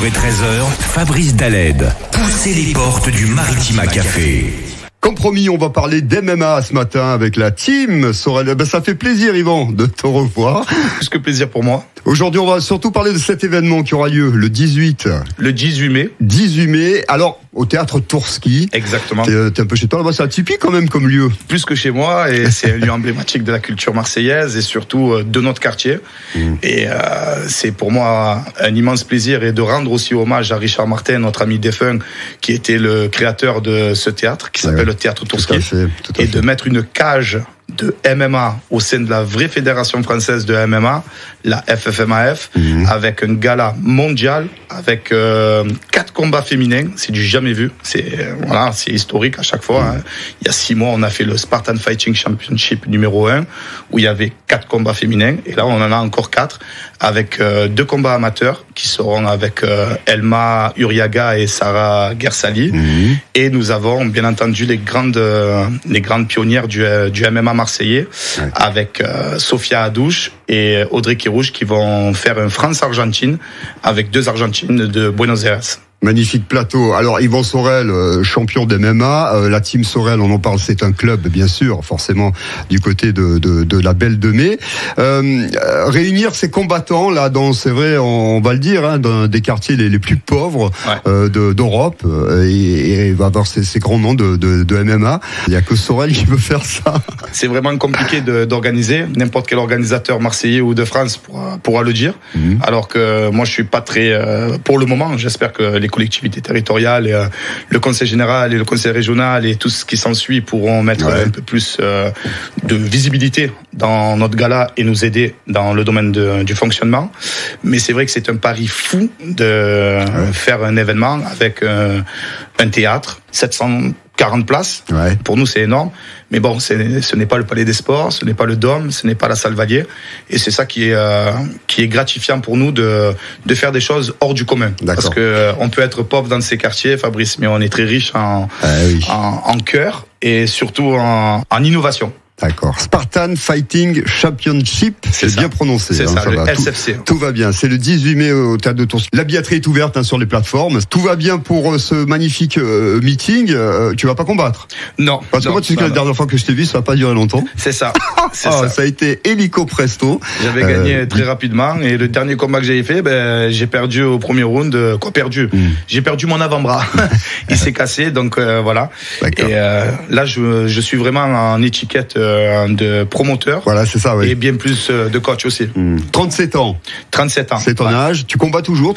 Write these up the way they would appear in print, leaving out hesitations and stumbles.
et 13h, Fabrice Daled. Poussez les portes du Maritima Café. Comme promis, on va parler d'MMA ce matin avec la team Sorel. Ça fait plaisir, Yvan, de te revoir. Plus que plaisir pour moi. Aujourd'hui, on va surtout parler de cet événement qui aura lieu le 18. Le 18 mai. 18 mai. Alors, au théâtre Tourski. Exactement. T'es un peu chez toi là-bas, c'est atypique quand même comme lieu. Plus que chez moi, et c'est un lieu emblématique de la culture marseillaise et surtout de notre quartier. Et c'est pour moi un immense plaisir et de rendre aussi hommage à Richard Martin, notre ami défunt, qui était le créateur de ce théâtre, qui s'appelle le théâtre Tourski. Et de mettre une cage de MMA au sein de la vraie fédération française de MMA, la FFMAF, avec un gala mondial, avec 4 combats féminins, c'est du jamais vu, c'est historique à chaque fois. Hein. Il y a 6 mois, on a fait le Spartan Fighting Championship numéro 1, où il y avait 4 combats féminins, et là on en a encore 4, avec 2 combats amateurs, qui seront avec Elma Uriaga et Sarah Gersali, et nous avons bien entendu les grandes pionnières du MMA marseillais, avec Sofia Hadouche et Audrey Kirouche, qui vont faire un France-Argentine avec 2 Argentines de Buenos Aires. Magnifique plateau. Alors Yvan Sorel, champion d'MMA, la team Sorel, on en parle, c'est un club bien sûr, forcément du côté de la Belle de Mai. Réunir ces combattants là dans, c'est vrai, on va le dire, hein, dans des quartiers les plus pauvres d'Europe, et va avoir ces grands noms de MMA. Il y a que Sorel qui peut faire ça. C'est vraiment compliqué d'organiser. N'importe quel organisateur marseillais ou de France pourra le dire. Alors que moi je suis pas très pour le moment. J'espère que les collectivités territoriales, et, le conseil général et le conseil régional et tout ce qui s'ensuit pourront mettre un peu plus de visibilité dans notre gala et nous aider dans le domaine du fonctionnement. Mais c'est vrai que c'est un pari fou de faire un événement avec un théâtre, 740 places. Pour nous, c'est énorme. Mais bon, ce n'est pas le Palais des Sports, ce n'est pas le Dôme, ce n'est pas la Salle Valier. Et c'est ça qui est gratifiant pour nous de faire des choses hors du commun. Parce que on peut être pauvre dans ces quartiers, Fabrice, mais on est très riche en cœur et surtout en innovation. D'accord. Spartan Fighting Championship, c'est bien prononcé. C'est ça, le SFC. Tout va bien. C'est le 18 mai au théâtre de Tourski. La billetterie est ouverte sur les plateformes. Tout va bien pour ce magnifique meeting. Tu vas pas combattre? Non. Parce que moi, tu sais que la dernière fois que je t'ai vu, ça va pas durer longtemps. C'est ça. Ça a été hélico presto. J'avais gagné très rapidement et le dernier combat que j'avais fait, j'ai perdu au premier round. J'ai perdu mon avant-bras. Il s'est cassé, donc voilà. Et là, je suis vraiment en étiquette de promoteur. Voilà, c'est ça, et bien plus de coach aussi. 37 ans. 37 ans. C'est ton âge. Tu combats toujours?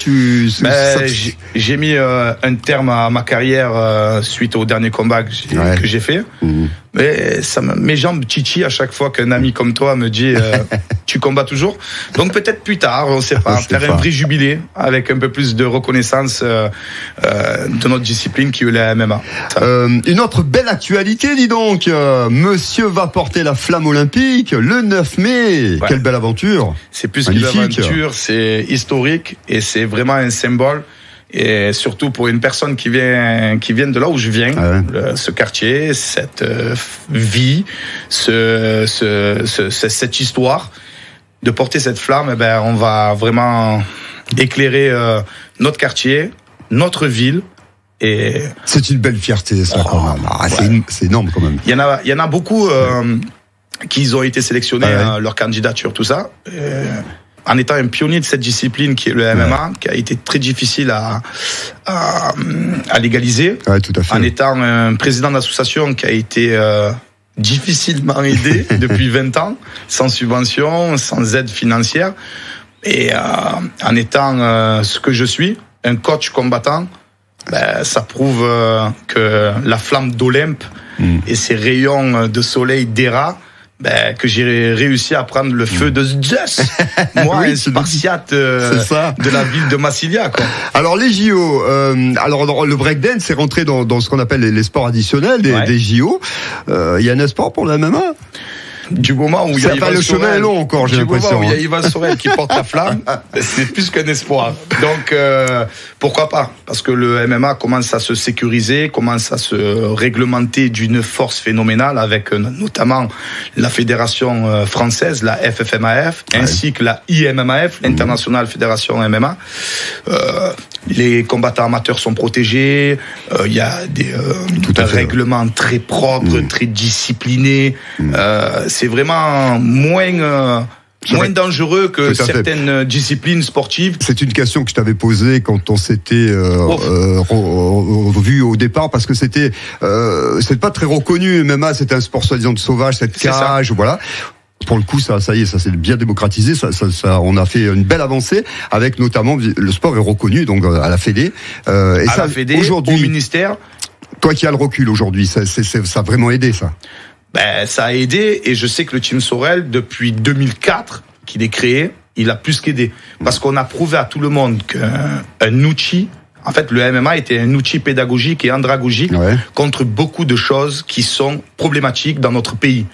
J'ai mis un terme à ma carrière suite au dernier combat que j'ai fait. Mais mes jambes titillent à chaque fois qu'un ami comme toi me dit tu combats toujours. Donc peut-être plus tard, on sait pas, faire un vrai jubilé avec un peu plus de reconnaissance de notre discipline qui est la MMA. Une autre belle actualité, dis donc. Monsieur va porter la flamme olympique le 9 mai. Quelle belle aventure. C'est plus qu'une aventure, c'est historique et c'est vraiment un symbole. Et surtout pour une personne qui vient de là où je viens, ce quartier, cette vie, cette histoire, de porter cette flamme, on va vraiment éclairer notre quartier, notre ville. Et c'est une belle fierté, ça. C'est énorme quand même. Il y en a beaucoup qui ont été sélectionnés, leur candidature, tout ça. En étant un pionnier de cette discipline qui est le MMA, qui a été très difficile à légaliser, tout à fait. En étant un président d'association qui a été difficilement aidé depuis 20 ans, sans subvention, sans aide financière, et en étant ce que je suis, un coach combattant, ça prouve que la flamme d'Olympe et ses rayons de soleil d'Héra, que j'ai réussi à prendre le feu de Zeus. Moi, un spartiate de la ville de Massilia, quoi. Alors les JO, le breakdance est rentré dans ce qu'on appelle les sports additionnels des JO. Il y a un sport pour la MMA? du moment où il y a Yvan le chemin est long encore, j'ai l'impression. Du moment où il y a Yvan Sorel qui porte la flamme, c'est plus qu'un espoir. Donc, pourquoi pas? Parce que le MMA commence à se sécuriser, commence à se réglementer d'une force phénoménale avec notamment la fédération française, la FFMAF, ainsi que la IMMAF, l'International Fédération MMA. Les combattants amateurs sont protégés, il y a des règlements très propres, très disciplinés. C'est vraiment moins dangereux que certaines disciplines sportives. C'est une question que je t'avais posée quand on s'était revu au départ, parce que c'est pas très reconnu. MMA, c'était un sport soi-disant de sauvage, cette cage, voilà. Pour le coup, ça y est, ça s'est bien démocratisé. On a fait une belle avancée avec notamment le sport est reconnu donc à la Fédé. La Fédé, aujourd'hui, au ministère. Toi qui as le recul aujourd'hui, ça a vraiment aidé ça. Ben, ça a aidé, et je sais que le Team Sorel, depuis 2004 qu'il est créé, il a plus qu'aidé. Parce qu'on a prouvé à tout le monde qu'un outil, en fait, le MMA était un outil pédagogique et andragogique contre beaucoup de choses qui sont problématiques dans notre pays.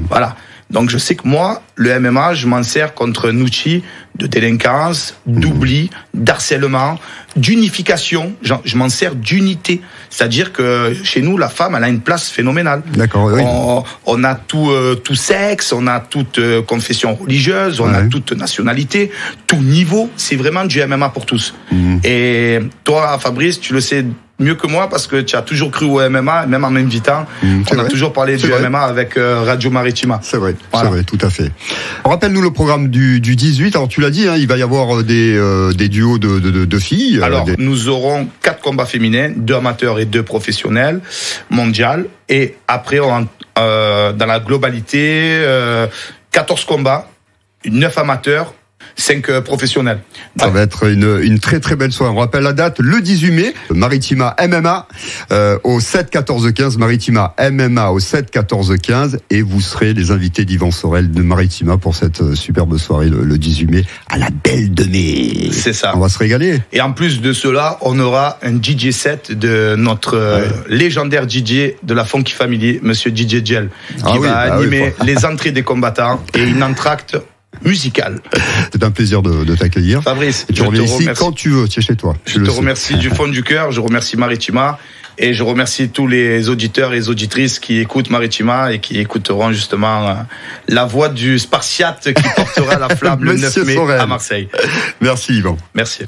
Voilà. Donc je sais que moi, le MMA, je m'en sers contre un outil de délinquance, d'oubli, d'harcèlement, d'unification. Je m'en sers d'unité. C'est-à-dire que chez nous, la femme, elle a une place phénoménale. D'accord. Oui. On a tout sexe, on a toute confession religieuse, on a toute nationalité, tout niveau. C'est vraiment du MMA pour tous. Et toi, Fabrice, tu le sais mieux que moi parce que tu as toujours cru au MMA, même en m'invitant. On a toujours parlé du MMA avec Radio Maritima. C'est vrai, c'est vrai, tout à fait. Rappelle-nous le programme du 18. Alors tu l'as dit, il va y avoir des duos de filles. Alors nous aurons 4 combats féminins, 2 amateurs et 2 professionnels, mondial. Et après, dans la globalité, 14 combats, 9 amateurs, 5 professionnels. Ça va être une très très belle soirée. On rappelle la date, le 18 mai, Maritima MMA au 7-14-15, Maritima MMA au 7-14-15, et vous serez les invités d'Yvan Sorel de Maritima pour cette superbe soirée le 18 mai à la Belle de Mai. C'est ça. On va se régaler. Et en plus de cela, on aura un DJ set de notre légendaire DJ de la Funky Family, Monsieur DJ Gel, qui va animer les entrées des combattants et une entracte musicale. C'est un plaisir de t'accueillir. Fabrice, tu reviens ici quand tu veux, tu es chez toi. Je te remercie du fond du cœur, je remercie Maritima et je remercie tous les auditeurs et les auditrices qui écoutent Maritima et qui écouteront justement la voix du Spartiate qui portera la flamme le 9 mai à Marseille. Merci Yvan. Merci.